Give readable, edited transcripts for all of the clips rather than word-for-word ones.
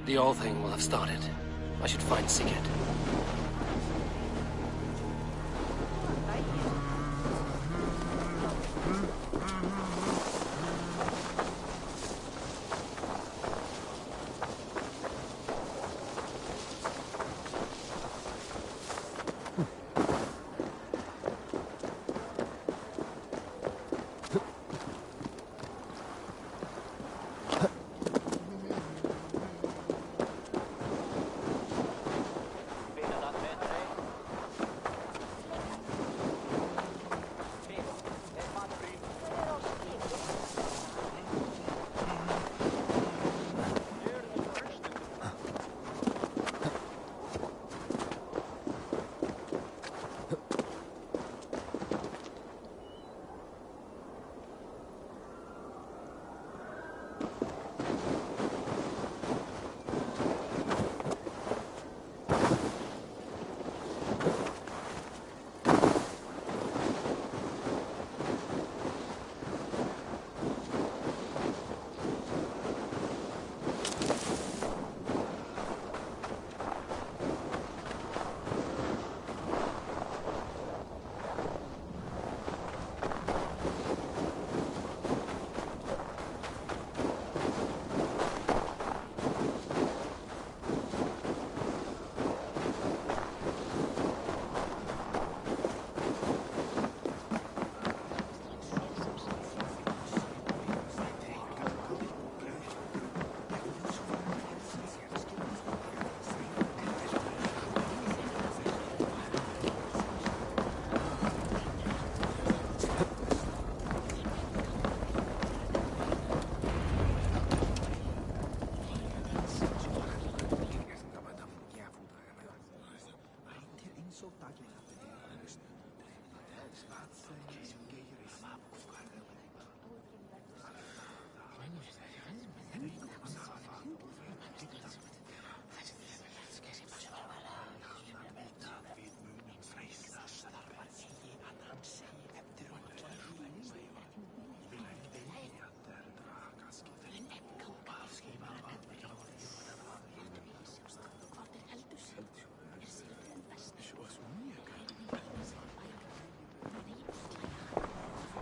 The All Thing will have started. I should find Sigurd.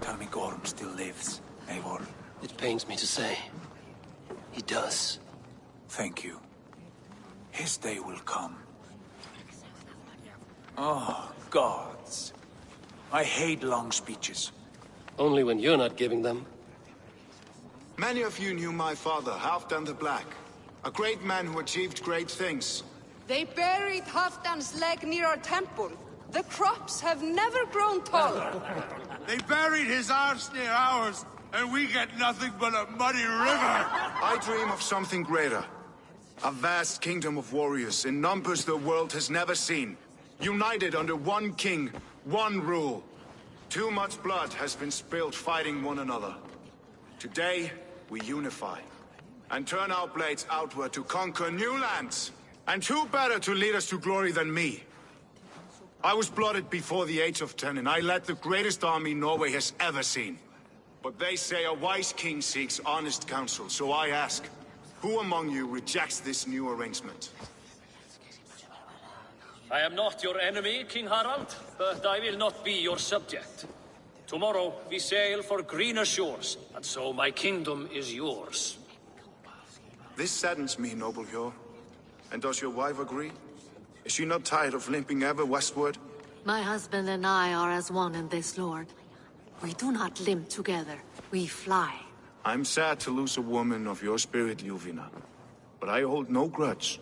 Tell me Gorm still lives, Eivor. It pains me to say. He does. Thank you. His day will come. Oh, gods. I hate long speeches. Only when you're not giving them. Many of you knew my father, Halfdan the Black. A great man who achieved great things. They buried Halfdan's leg near our temple. The crops have never grown taller. They buried his arse near ours, and we get nothing but a muddy river. I dream of something greater. A vast kingdom of warriors in numbers the world has never seen. United under one king, one rule. Too much blood has been spilled fighting one another. Today, we unify. And turn our blades outward to conquer new lands. And who better to lead us to glory than me? I was blooded before the age of 10, and I led the greatest army Norway has ever seen. But they say a wise king seeks honest counsel, so I ask, who among you rejects this new arrangement? I am not your enemy, King Harald, but I will not be your subject. Tomorrow we sail for greener shores, and so my kingdom is yours. This saddens me, noble Hjor. And does your wife agree? Is she not tired of limping ever westward? My husband and I are as one in this, Lord. We do not limp together. We fly. I'm sad to lose a woman of your spirit, Ljuvina. But I hold no grudge.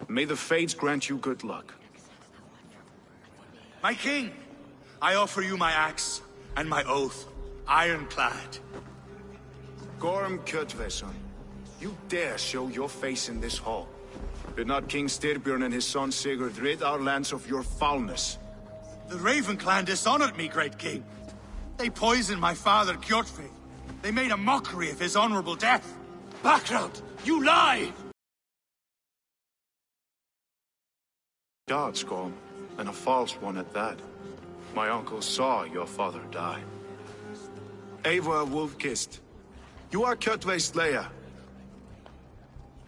May the fates grant you good luck. My king, I offer you my axe and my oath, ironclad. Gorm Kjotveson, you dare show your face in this hall. Did not King Styrbjörn and his son Sigurd rid our lands of your foulness? The Raven clan dishonored me, great king. They poisoned my father, Kjotve. They made a mockery of his honorable death. Background, you lie! Gods, Gorm, and a false one at that. My uncle saw your father die. Eivor Wolf-Kissed, you are Kjotve's slayer.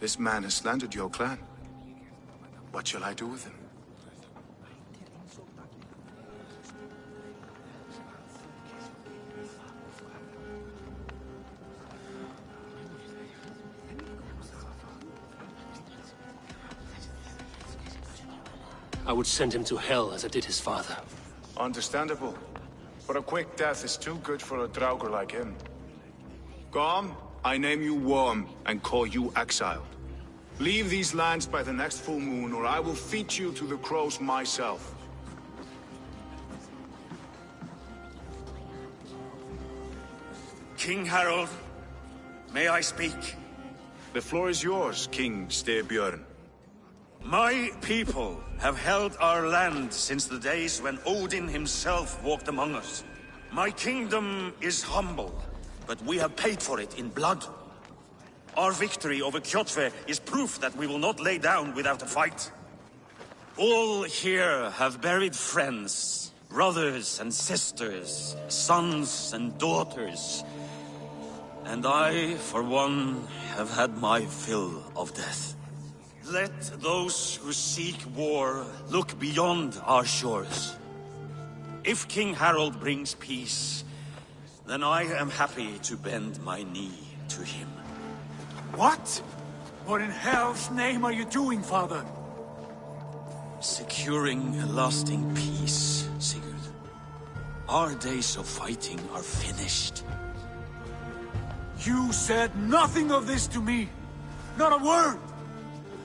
This man has slandered your clan. What shall I do with him? I would send him to hell as I did his father. Understandable. But a quick death is too good for a Draugr like him. Gorm, I name you Worm and call you exiled. Leave these lands by the next full moon, or I will feed you to the crows myself. King Harold, may I speak? The floor is yours, King Styrbjörn. My people have held our land since the days when Odin himself walked among us. My kingdom is humble, but we have paid for it in blood. Our victory over Kjotve is proof that we will not lay down without a fight. All here have buried friends, brothers and sisters, sons and daughters. And I, for one, have had my fill of death. Let those who seek war look beyond our shores. If King Harold brings peace, then I am happy to bend my knee to him. What? What in hell's name are you doing, father? Securing a lasting peace, Sigurd. Our days of fighting are finished. You said nothing of this to me. Not a word.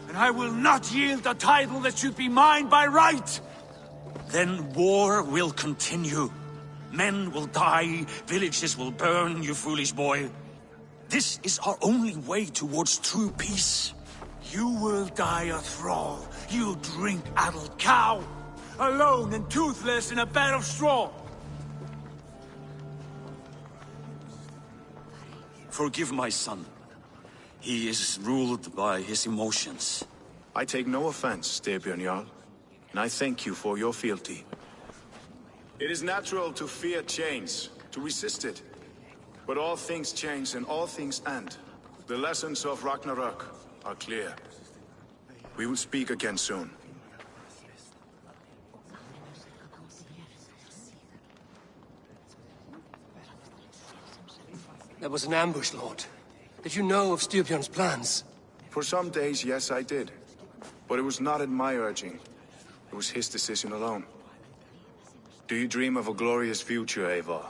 And I will not yield a title that should be mine by right. Then war will continue. Men will die, villages will burn, you foolish boy. This is our only way towards true peace. You will die a thrall. You'll drink addled cow. Alone and toothless in a bed of straw. Forgive my son. He is ruled by his emotions. I take no offense, Styrbjörn Jarl, and I thank you for your fealty. It is natural to fear change, to resist it. But all things change and all things end. The lessons of Ragnarok are clear. We will speak again soon. That was an ambush, Lord. Did you know of Styrbjörn's plans? For some days, yes, I did. But it was not at my urging. It was his decision alone. Do you dream of a glorious future, Eivor?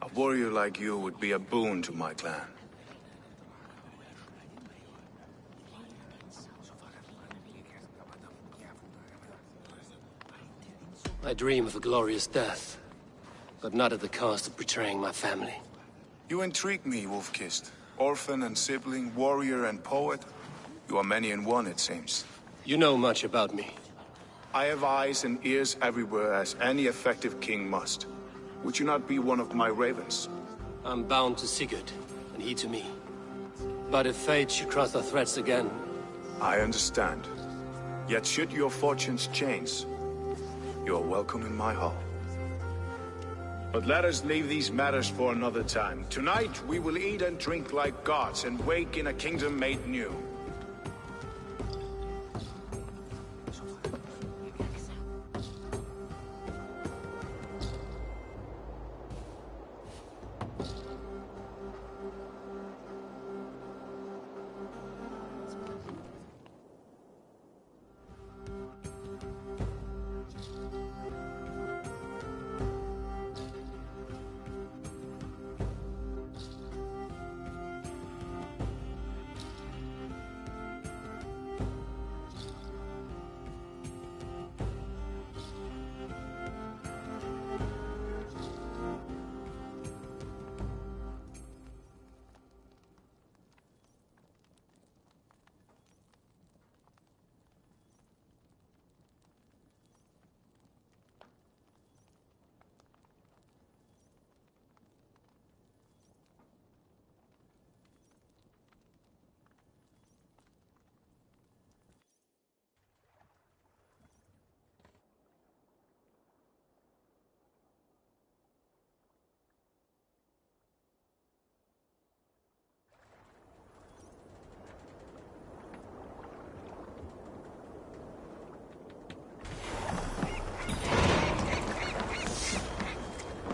A warrior like you would be a boon to my clan. I dream of a glorious death, but not at the cost of betraying my family. You intrigue me, Wolf-Kissed. Orphan and sibling, warrior and poet. You are many in one, it seems. You know much about me. I have eyes and ears everywhere, as any effective king must. Would you not be one of my ravens? I'm bound to Sigurd, and he to me. But if fate should cross our threads again... I understand. Yet should your fortunes change, you are welcome in my hall. But let us leave these matters for another time. Tonight, we will eat and drink like gods and wake in a kingdom made new.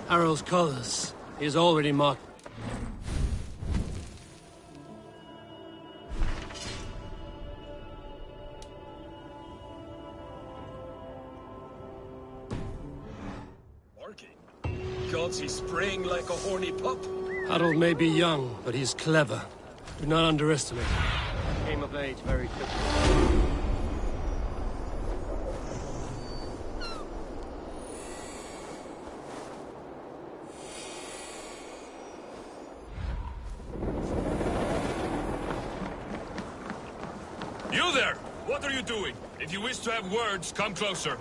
Harald's colors. He is already marked. Gods, he's spraying like a horny pup. Harald may be young, but he's clever. Do not underestimate him. He came of age very quickly. You there! What are you doing? If you wish to have words, come closer.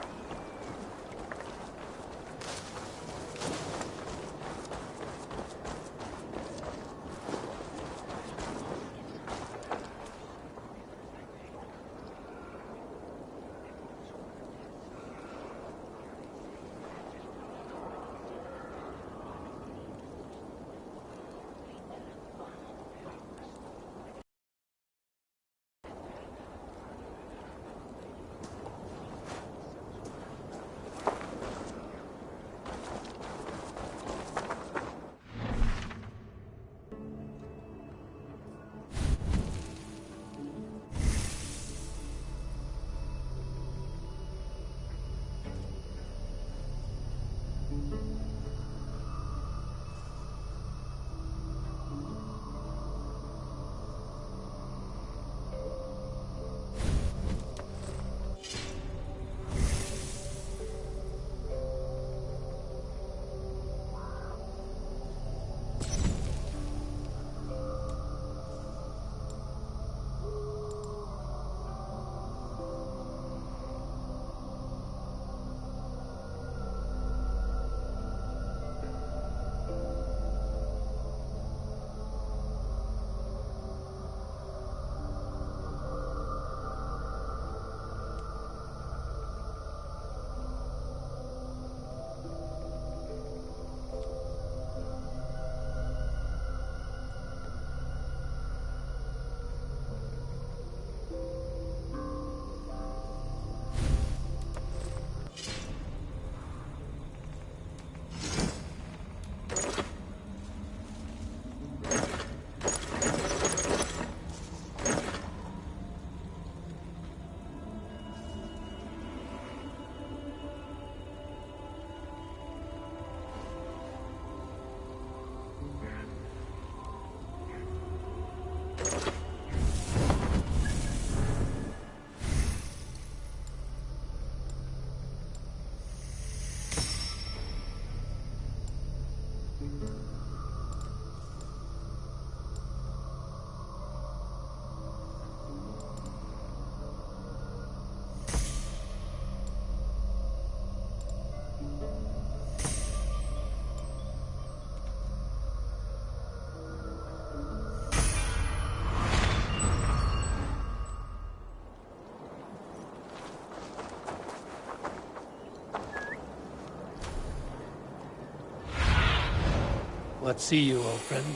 What see you, old friend?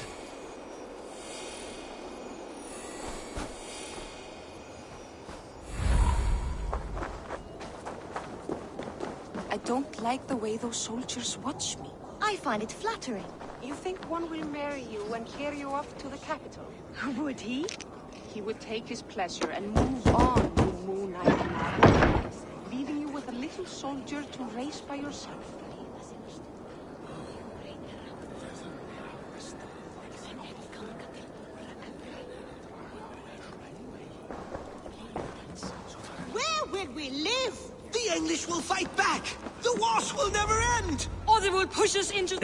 I don't like the way those soldiers watch me. I find it flattering. You think one will marry you and carry you off to the capital? Would he? He would take his pleasure and move on, you Moon Knight man, leaving you with a little soldier to race by yourself. Where will we live? The English will fight back! The wars will never end! Or they will push us into...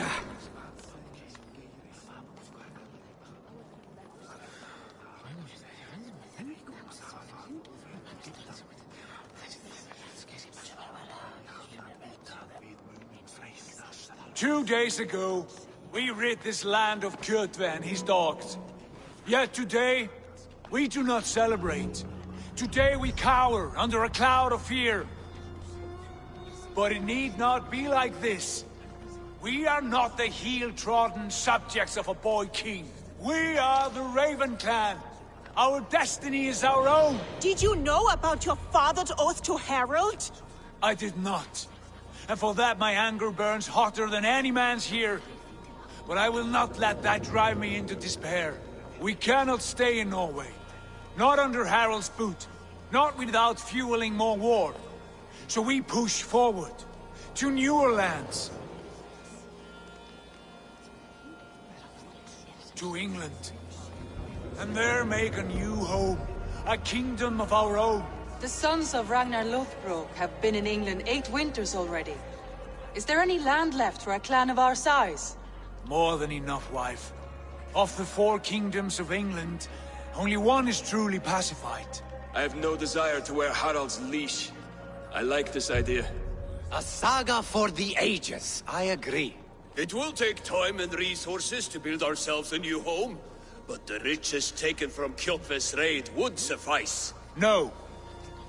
2 days ago, we rid this land of Kjotve and his dogs. Yet today, we do not celebrate. Today we cower under a cloud of fear. But it need not be like this. We are not the heel-trodden subjects of a boy king. We are the Raven clan. Our destiny is our own. Did you know about your father's oath to Harold? I did not. and for that my anger burns hotter than any man's here. But I will not let that drive me into despair. We cannot stay in Norway. Not under Harald's boot. Not without fueling more war. So we push forward. To newer lands. To England. And there make a new home. A kingdom of our own. The sons of Ragnar Lothbrok have been in England 8 winters already. Is there any land left for a clan of our size? More than enough, wife. Of the 4 kingdoms of England, only one is truly pacified. I have no desire to wear Harald's leash. I like this idea. A saga for the ages, I agree. It will take time and resources to build ourselves a new home, but the riches taken from Kjotve's raid would suffice. No.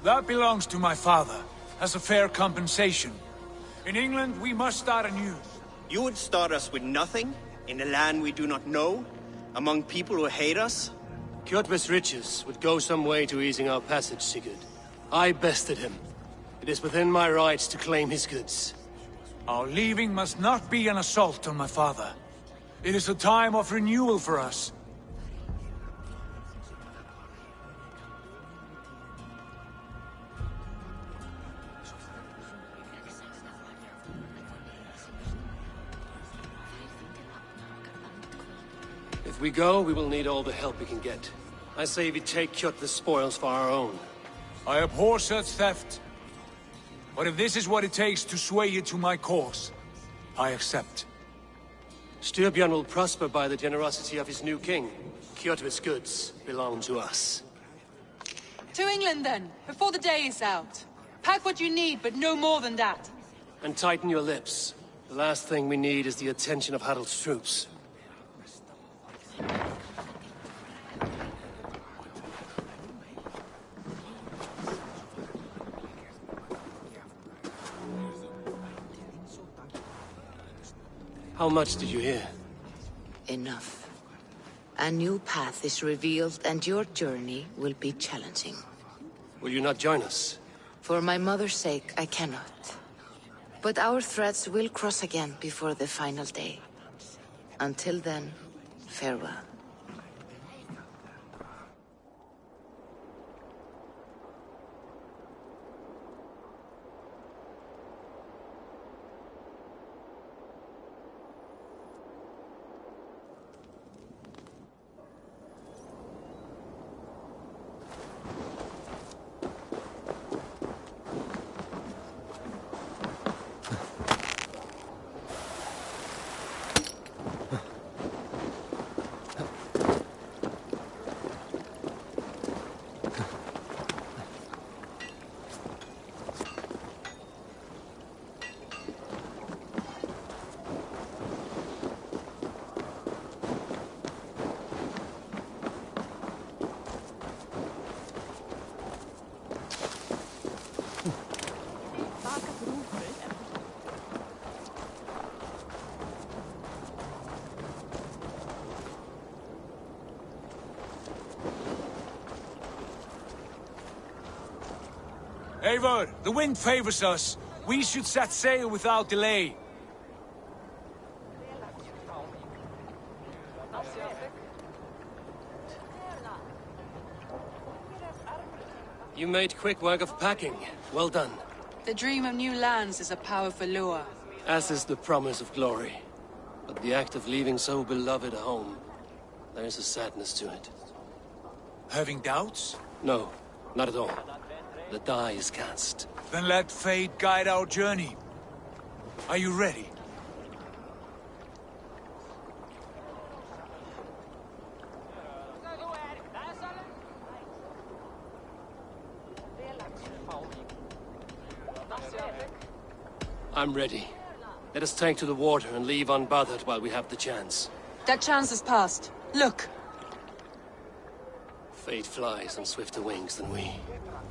That belongs to my father, as a fair compensation. In England, we must start anew. You would start us with nothing? In a land we do not know? Among people who hate us? Kjotve's riches would go some way to easing our passage, Sigurd. I bested him. It is within my rights to claim his goods. Our leaving must not be an assault on my father. It is a time of renewal for us. If we go, we will need all the help we can get. I say we take Kjotve's spoils for our own. I abhor such theft. But if this is what it takes to sway you to my cause, I accept. Styrbjörn will prosper by the generosity of his new king. Kjotve's goods belong to us. To England then, before the day is out. Pack what you need, but no more than that. And tighten your lips. The last thing we need is the attention of Harald's troops. How much did you hear? Enough. A new path is revealed and your journey will be challenging. Will you not join us? For my mother's sake, I cannot. But our threads will cross again before the final day. Until then, farewell. Eivor, the wind favors us. We should set sail without delay. You made quick work of packing. Well done. The dream of new lands is a powerful lure. As is the promise of glory. But the act of leaving so beloved a home, there is a sadness to it. Having doubts? No, not at all. The die is cast. Then let fate guide our journey. Are you ready? I'm ready. Let us take to the water and leave unbothered while we have the chance. That chance has passed. Look! Fate flies on swifter wings than we.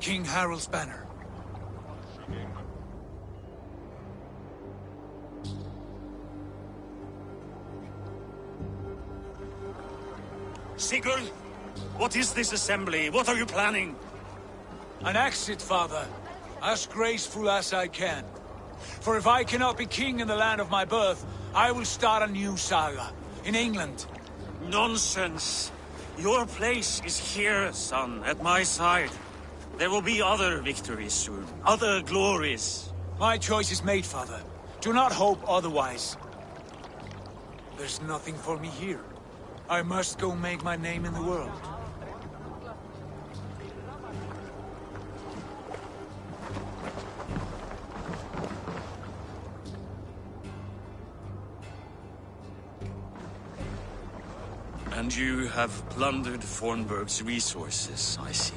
King Harald's banner. Sigurd, what is this assembly? What are you planning? An exit, father. As graceful as I can. For if I cannot be king in the land of my birth, I will start a new saga. In England. Nonsense! Your place is here, son, at my side. There will be other victories soon, other glories. My choice is made, father. Do not hope otherwise. There's nothing for me here. I must go make my name in the world. And you have plundered Fornburg's resources, I see.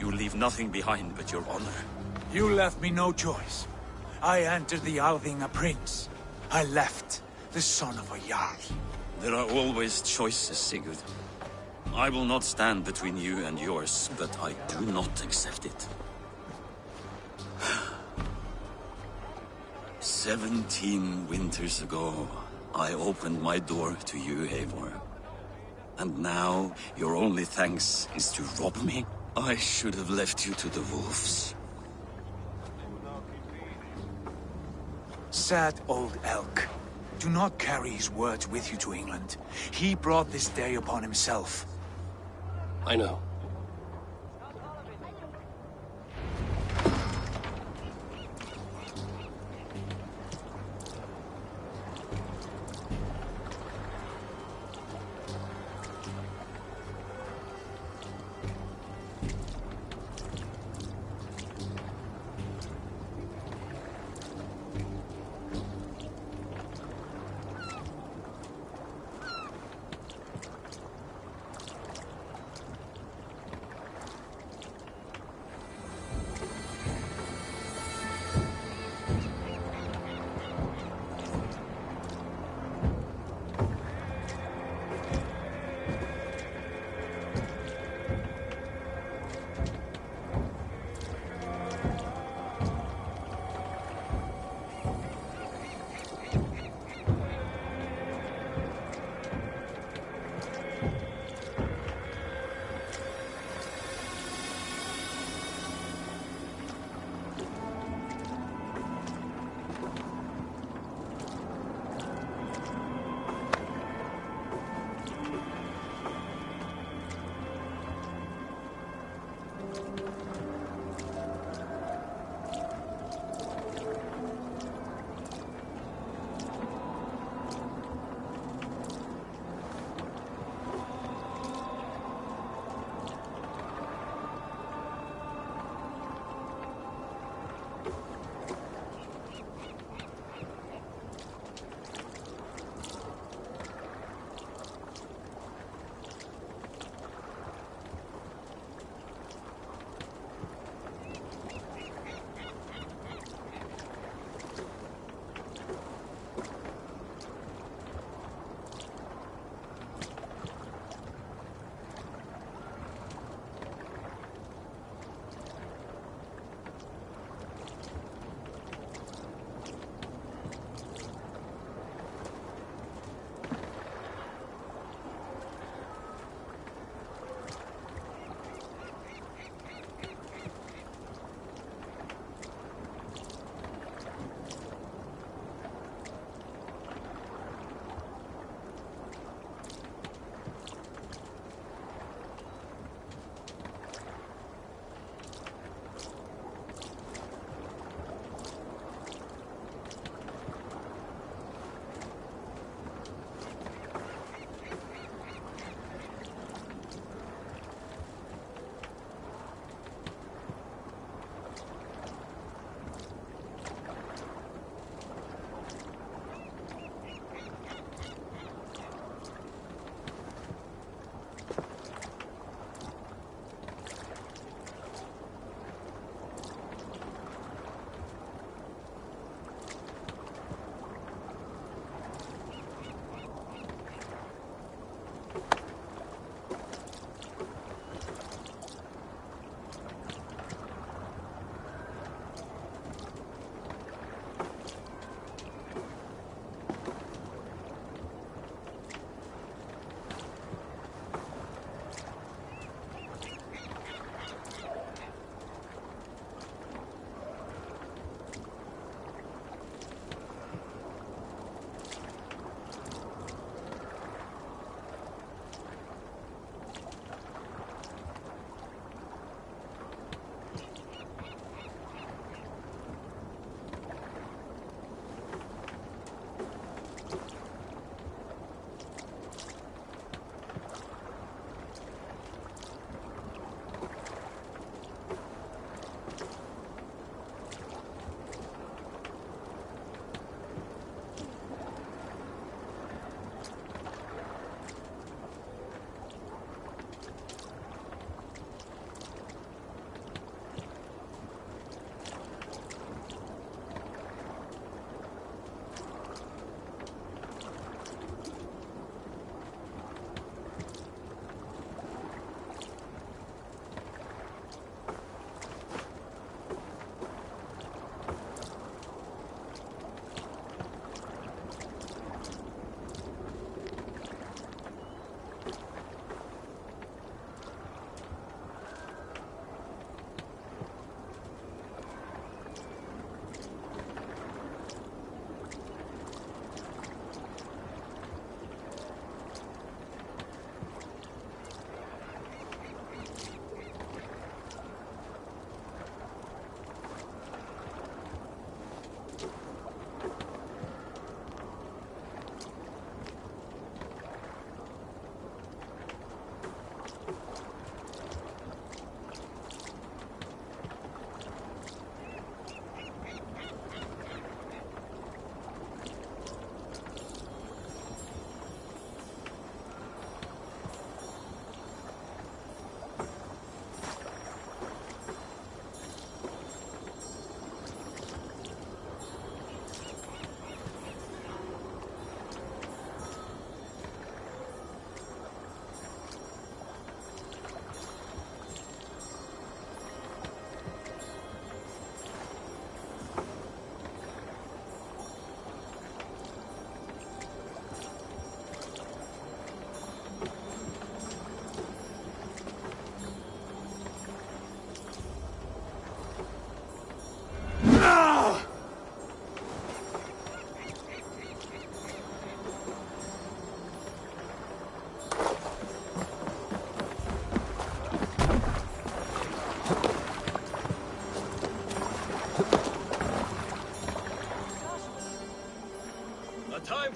You leave nothing behind but your honor. You left me no choice. I entered the Althing a prince. I left the son of a Jarl. There are always choices, Sigurd. I will not stand between you and yours, but I do not accept it. 17 winters ago, I opened my door to you, Eivor. And now, your only thanks is to rob me? I should have left you to the wolves. Sad old elk. Do not carry his words with you to England. He brought this day upon himself. I know.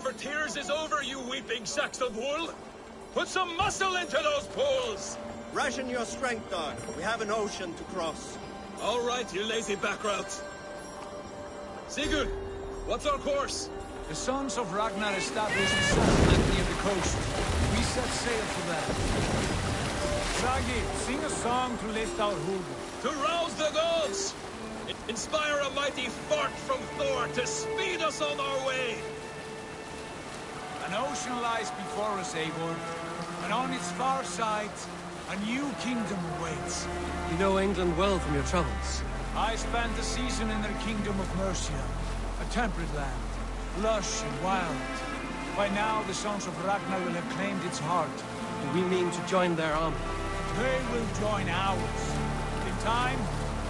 for tears is over, you weeping sacks of wool! Put some muscle into those poles! Ration your strength, Dog. We have an ocean to cross. All right, you lazy backroutes. Sigurd, what's our course? The sons of Ragnar established a settlement near the coast. We set sail for that. Sagi, sing a song to lift our hood. To rouse the gods! Inspire a mighty fart from Thor to speed us on our way! An ocean lies before us, Eivor, and on its far side, a new kingdom awaits. You know England well from your travels. I spent a season in their kingdom of Mercia, a temperate land, lush and wild. By now, the sons of Ragnar will have claimed its heart. Do we mean to join their army? They will join ours. In time,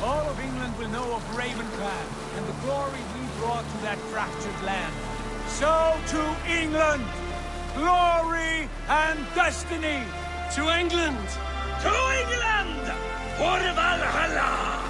all of England will know of Raven Clan and the glory we brought to that fractured land. So to England! Glory and destiny! To England! To England! For Valhalla!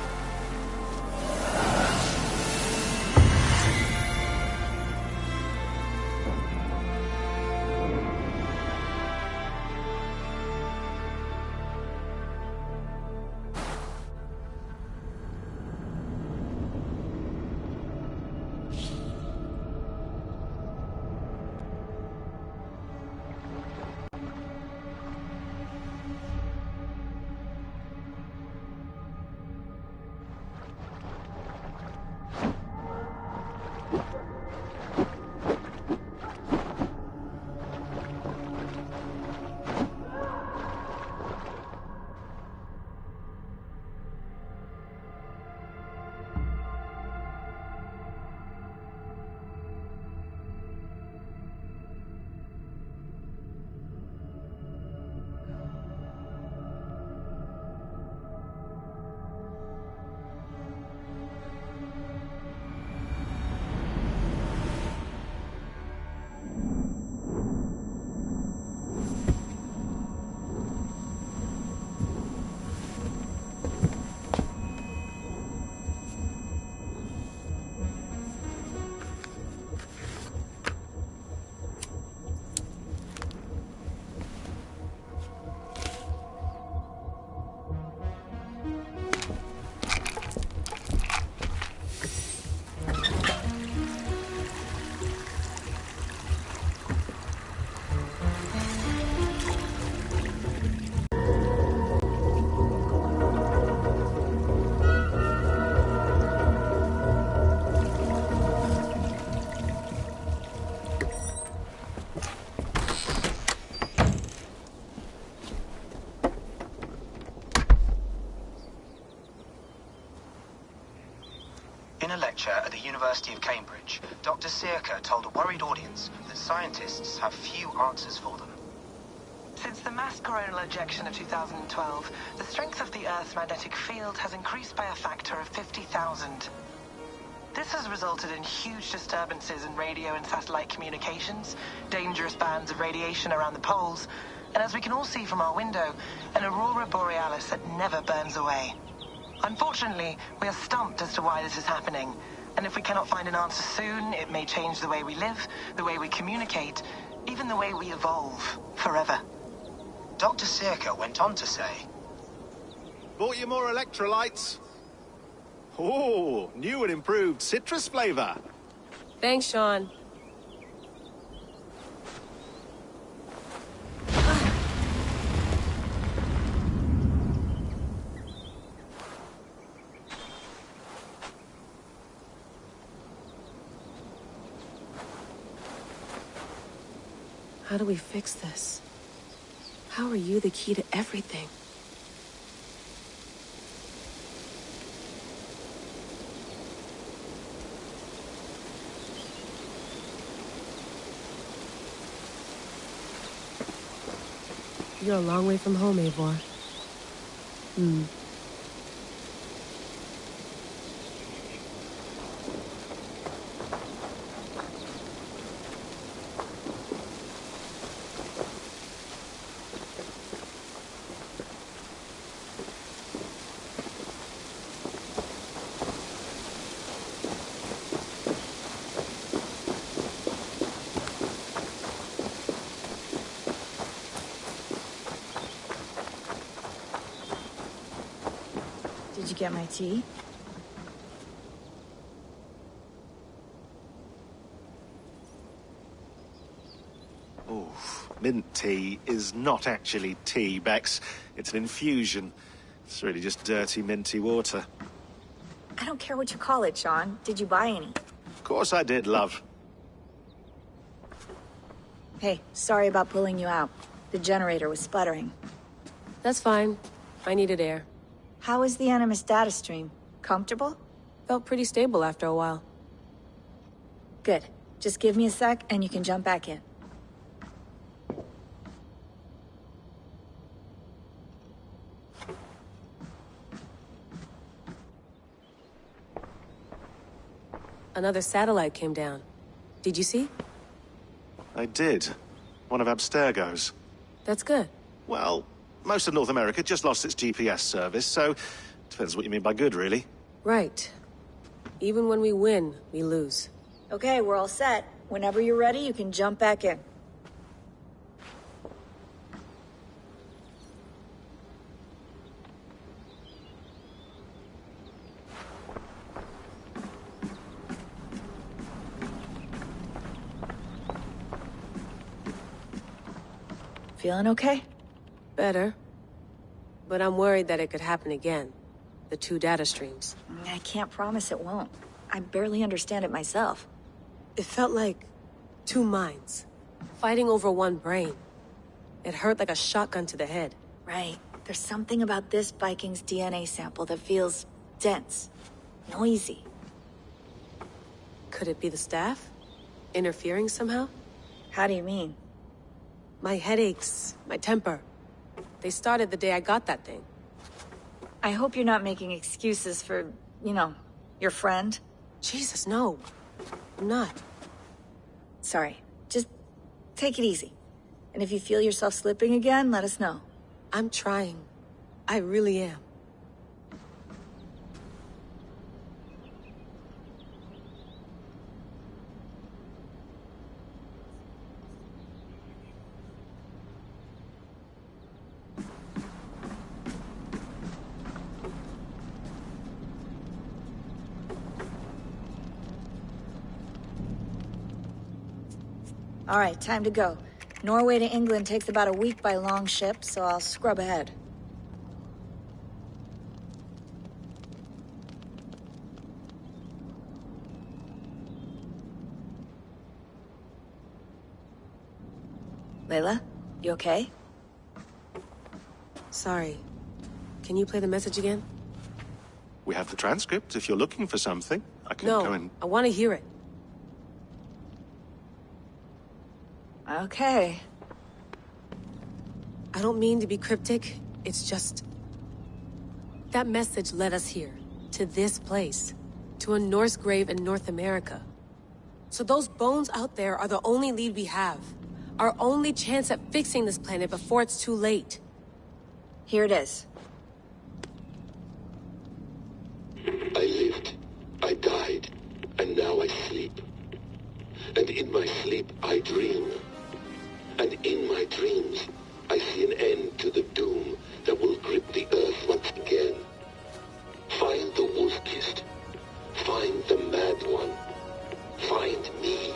In a lecture at the University of Cambridge, Dr. Sirka told a worried audience that scientists have few answers for them. Since the mass coronal ejection of 2012, the strength of the Earth's magnetic field has increased by a factor of 50,000. This has resulted in huge disturbances in radio and satellite communications, dangerous bands of radiation around the poles, and as we can all see from our window, an aurora borealis that never burns away. Unfortunately, we are stumped as to why this is happening, and if we cannot find an answer soon, it may change the way we live, the way we communicate, even the way we evolve, forever. Dr. Sirka went on to say, "Bought you more electrolytes? Oh, new and improved citrus flavor." Thanks, Sean. How do we fix this? How are you the key to everything? You're a long way from home, Eivor. get my tea? Oh, mint tea is not actually tea, Bex. It's an infusion. It's really just dirty, minty water. I don't care what you call it, Sean. Did you buy any? Of course I did, love. Hey, sorry about pulling you out. The generator was sputtering. That's fine. I needed air. How was the Animus data stream? Comfortable? Felt pretty stable after a while. Good. Just give me a sec and you can jump back in. Another satellite came down. Did you see? I did. One of Abstergo's. That's good. Well, most of North America just lost its GPS service, so depends what you mean by good, really. Right. Even when we win, we lose. Okay, we're all set. Whenever you're ready, you can jump back in. Feeling okay? Better. But I'm worried that it could happen again. The two data streams. I can't promise it won't. I barely understand it myself. It felt like two minds, fighting over one brain. It hurt like a shotgun to the head. Right. There's something about this Viking's DNA sample that feels dense, noisy. Could it be the staff? Interfering somehow? How do you mean? My headaches, my temper. They started the day I got that thing. I hope you're not making excuses for, you know, your friend. Jesus, no. I'm not. Sorry. Just take it easy. And if you feel yourself slipping again, let us know. I'm trying. I really am. All right, time to go. Norway to England takes about a week by long ship, so I'll scrub ahead. Layla, you okay? Sorry. Can you play the message again? We have the transcript. If you're looking for something, I can go and... I want to hear it. Okay. I don't mean to be cryptic. It's just... that message led us here. To this place. To a Norse grave in North America. So those bones out there are the only lead we have. Our only chance at fixing this planet before it's too late. Here it is. I lived, I died, and now I sleep. And in my sleep I dream. And in my dreams, I see an end to the doom that will grip the earth once again. Find the wolf-kissed. Find the mad one. Find me.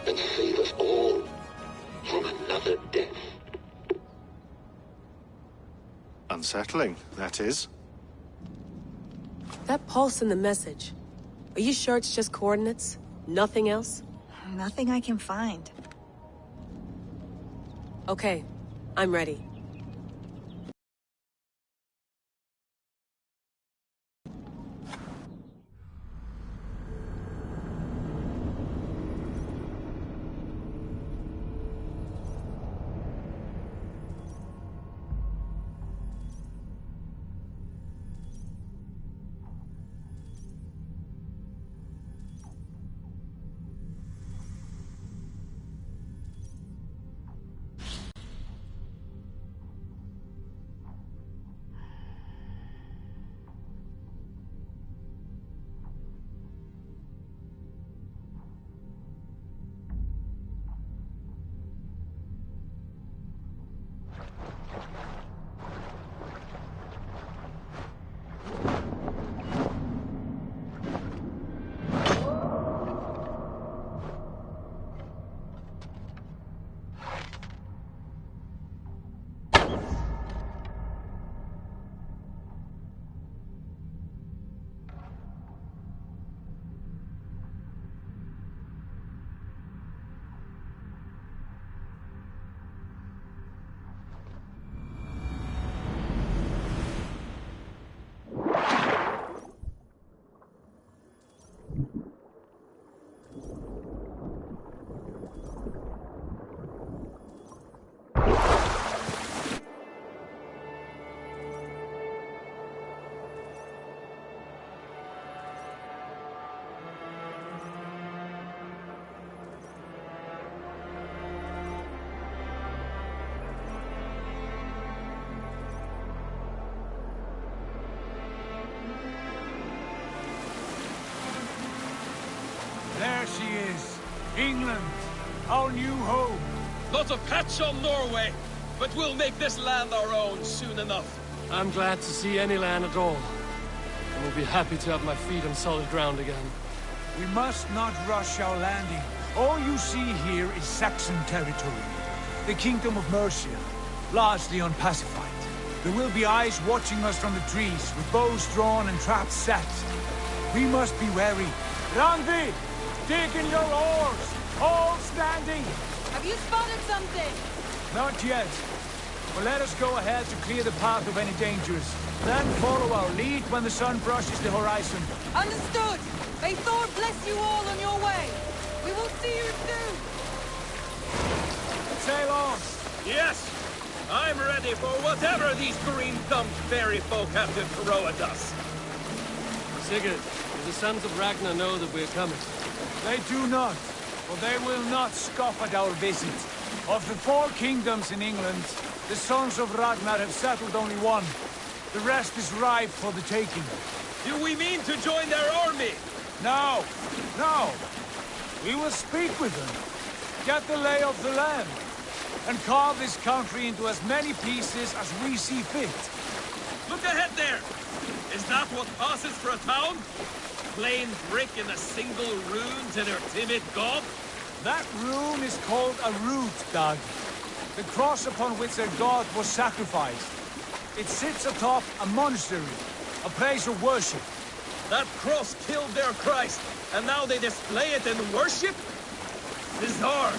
And save us all from another death. Unsettling, that is. That pulse in the message. Are you sure it's just coordinates? Nothing else? Nothing I can find. Okay, I'm ready. There she is. England, our new home. Not a patch on Norway, but we'll make this land our own soon enough. I'm glad to see any land at all. And will be happy to have my feet on solid ground again. We must not rush our landing. All you see here is Saxon territory. The Kingdom of Mercia, largely unpacified. There will be eyes watching us from the trees, with bows drawn and traps set. We must be wary. Randvi, dig in your oars! All standing! Have you spotted something? Not yet. But let us go ahead to clear the path of any dangers. Then follow our lead when the sun brushes the horizon. Understood! May Thor bless you all on your way! We will see you soon! Sail on! Yes! I'm ready for whatever these green-thumbed fairy folk have to throw at us. Sigurd, do the sons of Ragnar know that we're coming? They do not, for they will not scoff at our visit. Of the 4 kingdoms in England, the sons of Ragnar have settled only one. The rest is ripe for the taking. Do we mean to join their army? No, no. We will speak with them, get the lay of the land, and carve this country into as many pieces as we see fit. Look ahead there! Is that what passes for a town? Plain brick in a single rune to their timid god? That rune is called a root, Dag. The cross upon which their god was sacrificed. It sits atop a monastery, a place of worship. That cross killed their Christ, and now they display it in worship? Bizarre.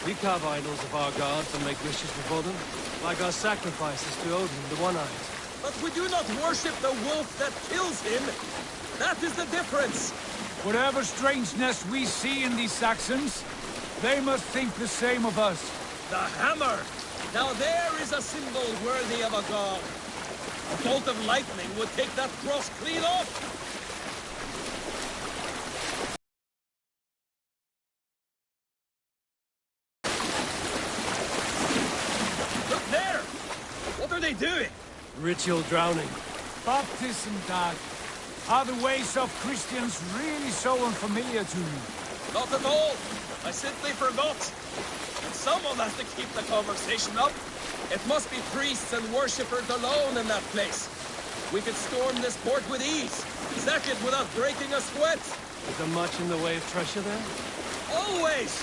We carve idols of our gods and make wishes before them, like our sacrifices to Odin, the One-Eyed. But we do not worship the wolf that kills him. That is the difference. Whatever strangeness we see in these Saxons, they must think the same of us. The hammer! Now there is a symbol worthy of a god. A bolt of lightning would take that cross clean off. Look there! What are they doing? Ritual drowning. Baptism, Dag. Are the ways of Christians really so unfamiliar to you? Not at all. I simply forgot. And someone has to keep the conversation up. It must be priests and worshippers alone in that place. We could storm this port with ease. Sack it without breaking a sweat. Is there much in the way of treasure there? Always!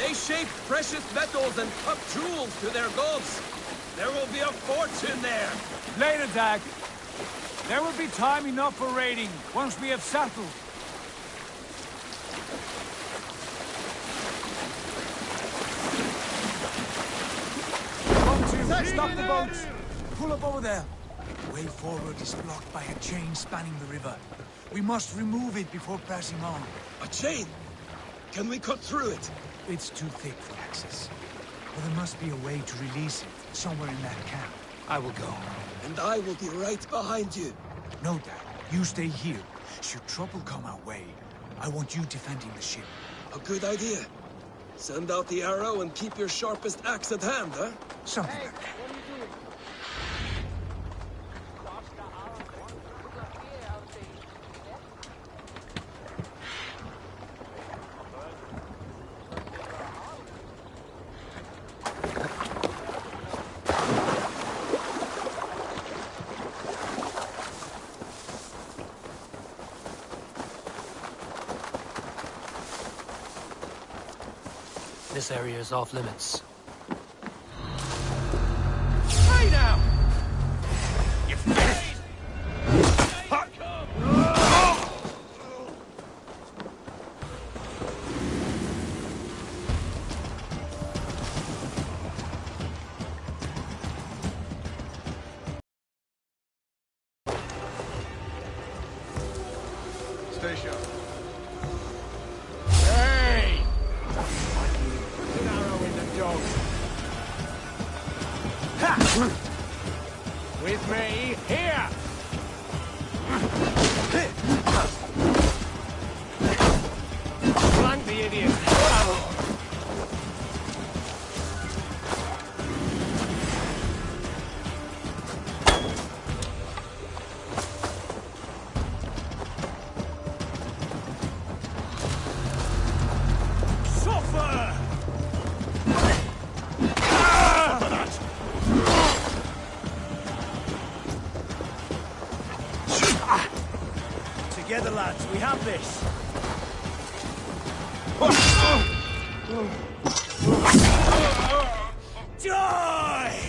They shape precious metals and cut jewels to their gods. There will be a fortune there. Later, Dag. There will be time enough for raiding, once we have settled. Stop the boats! Pull up over there. The way forward is blocked by a chain spanning the river. We must remove it before pressing on. A chain? Can we cut through it? It's too thick for access. But there must be a way to release it, somewhere in that camp. I will go. And I will be right behind you. No, Dad. You stay here. Should trouble come our way, I want you defending the ship. A good idea. Send out the arrow and keep your sharpest axe at hand, huh? Something like that. This area is off limits. Hey now! You Stay sharp. Hey! Put an arrow in the dog. Ha! With me, here! Flank the idiot! Together, lads, we have this. Die!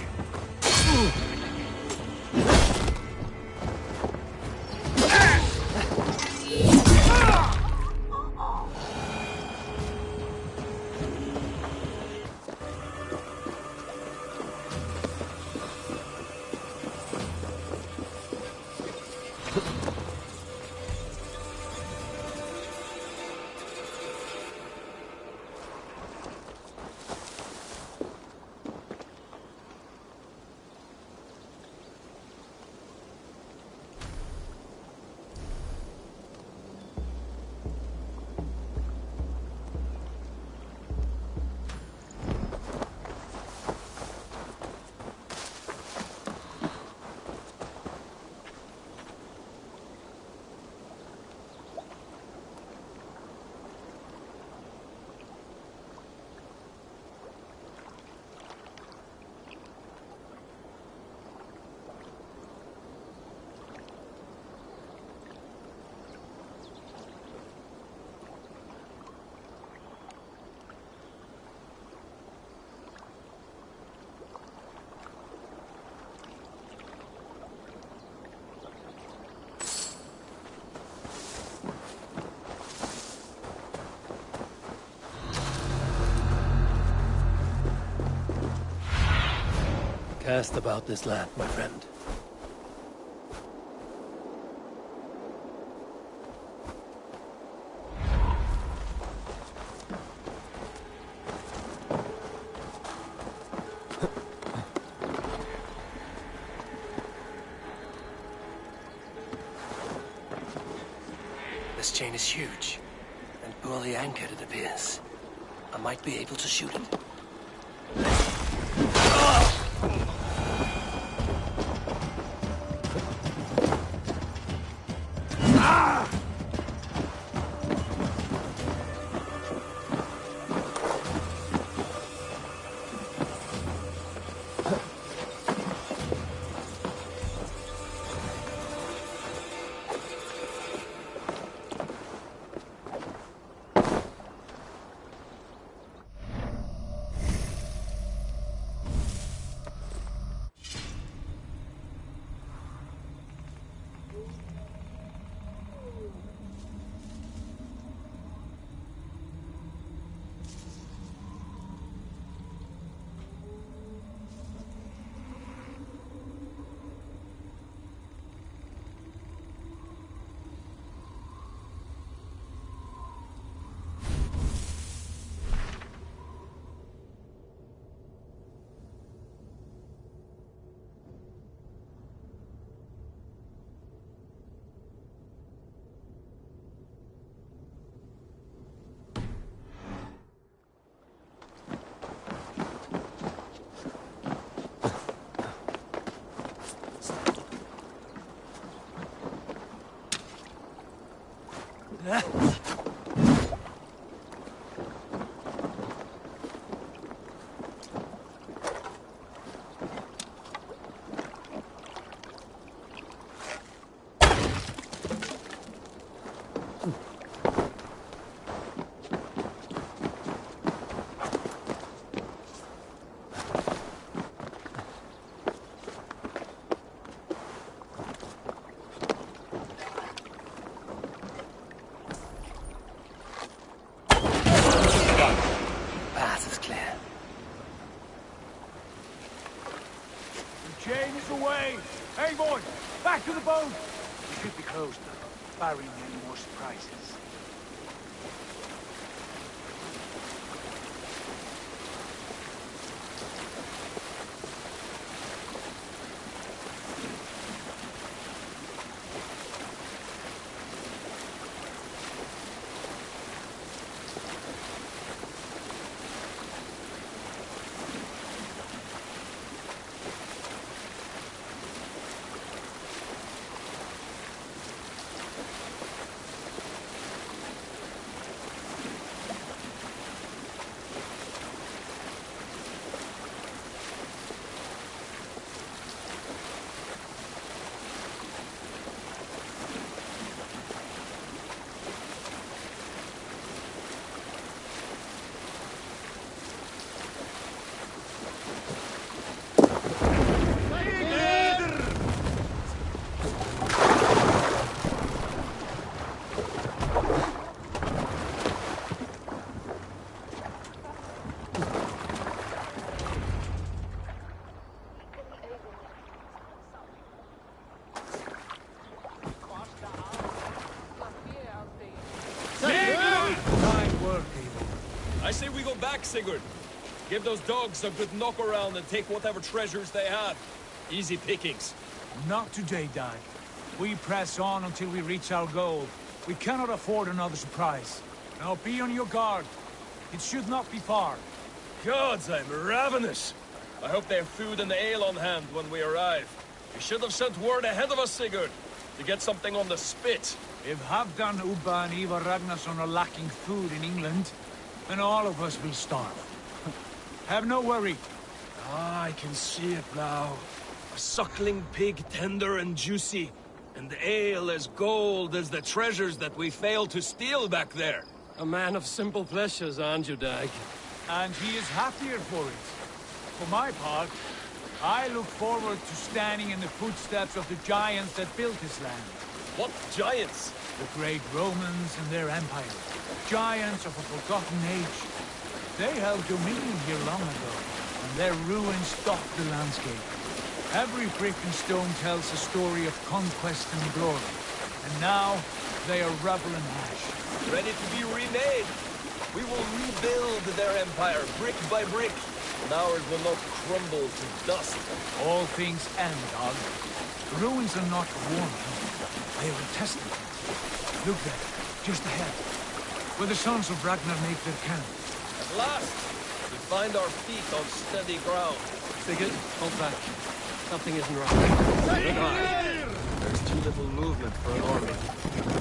Cast about this land, my friend. This chain is huge, and poorly anchored it appears. I might be able to shoot it. Back to the boat! We should be close now, barring any more surprises. I say we go back, Sigurd. Give those dogs a good knock around and take whatever treasures they have. Easy pickings. Not today, Dag. We press on until we reach our goal. We cannot afford another surprise. Now be on your guard. It should not be far. Gods, I'm ravenous. I hope they have food and ale on hand when we arrive. You should have sent word ahead of us, Sigurd, to get something on the spit. If Halfdan, Ubba and Ivar Ragnarsson are lacking food in England, then all of us will starve. Have no worry. Ah, I can see it now. A suckling pig, tender and juicy. And ale as gold as the treasures that we failed to steal back there. A man of simple pleasures, aren't you, Dag? And he is happier for it. For my part, I look forward to standing in the footsteps of the giants that built this land. What giants? The great Romans and their empire. Giants of a forgotten age. They held dominion here long ago, and their ruins dot the landscape. Every brick and stone tells a story of conquest and glory. And now, they are rubble and ash. Ready to be remade. We will rebuild their empire, brick by brick. And ours will not crumble to dust. All things end, Dog. The ruins are not worn. They are a testament. Look there, just ahead. Where the sons of Ragnar make their camp. At last, we find our feet on steady ground. Sigurd, hold back. Something isn't right. Good eye. There's too little movement for an army.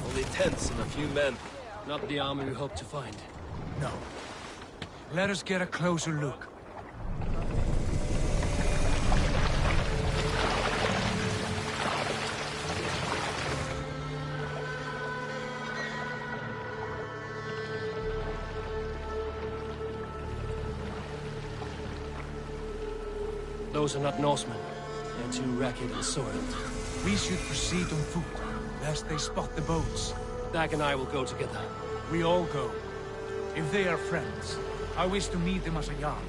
Only tents and a few men. Not the army we hope to find. No. Let us get a closer look. Those are not Norsemen. They're too ragged and soiled. We should proceed on foot, lest they spot the boats. Dag and I will go together. We all go. If they are friends, I wish to meet them as a yard.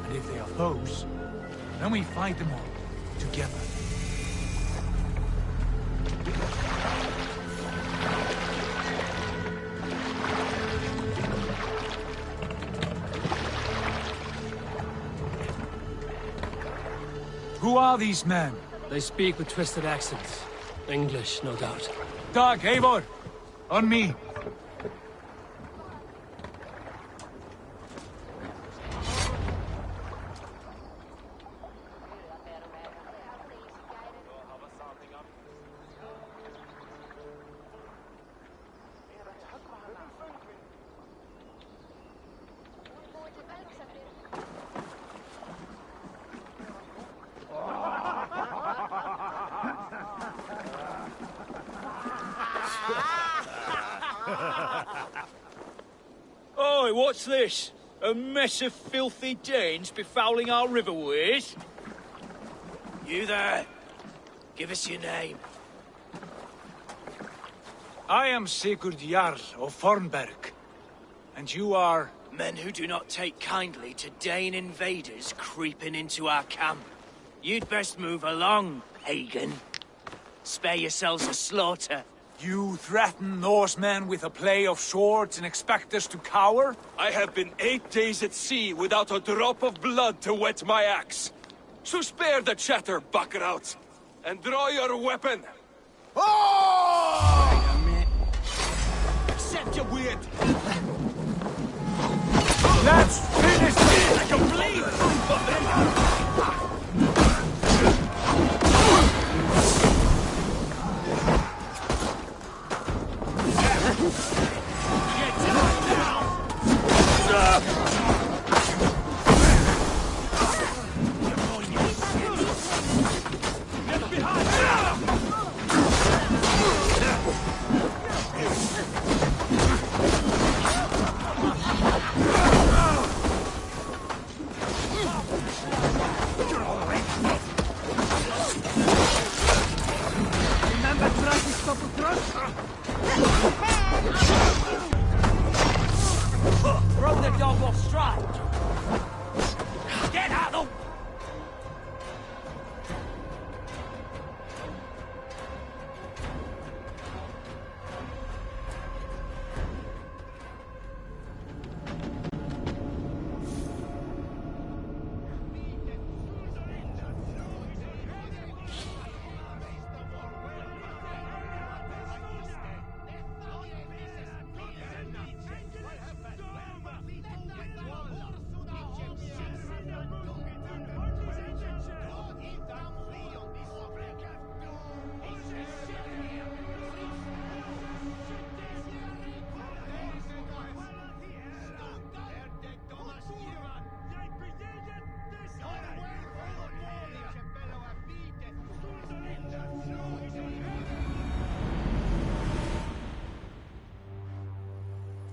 And if they are foes, then we fight them all, together. Who are these men? They speak with twisted accents. English, no doubt. Dag, Eivor! On me! Oi, what's this? A mess of filthy Danes befouling our riverways? You there! Give us your name. I am Sigurd Jarl of Fornberg. And you are? Men who do not take kindly to Dane invaders creeping into our camp. You'd best move along, pagan. Spare yourselves a slaughter. You threaten Norsemen with a play of swords and expect us to cower? I have been 8 days at sea without a drop of blood to wet my axe. So spare the chatter, buckerout, and draw your weapon. Oh! Accept your weird. Let's finish this! I can bleed! Remember trying to stop a thrust?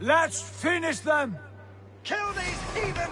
Let's finish them! Kill these heathen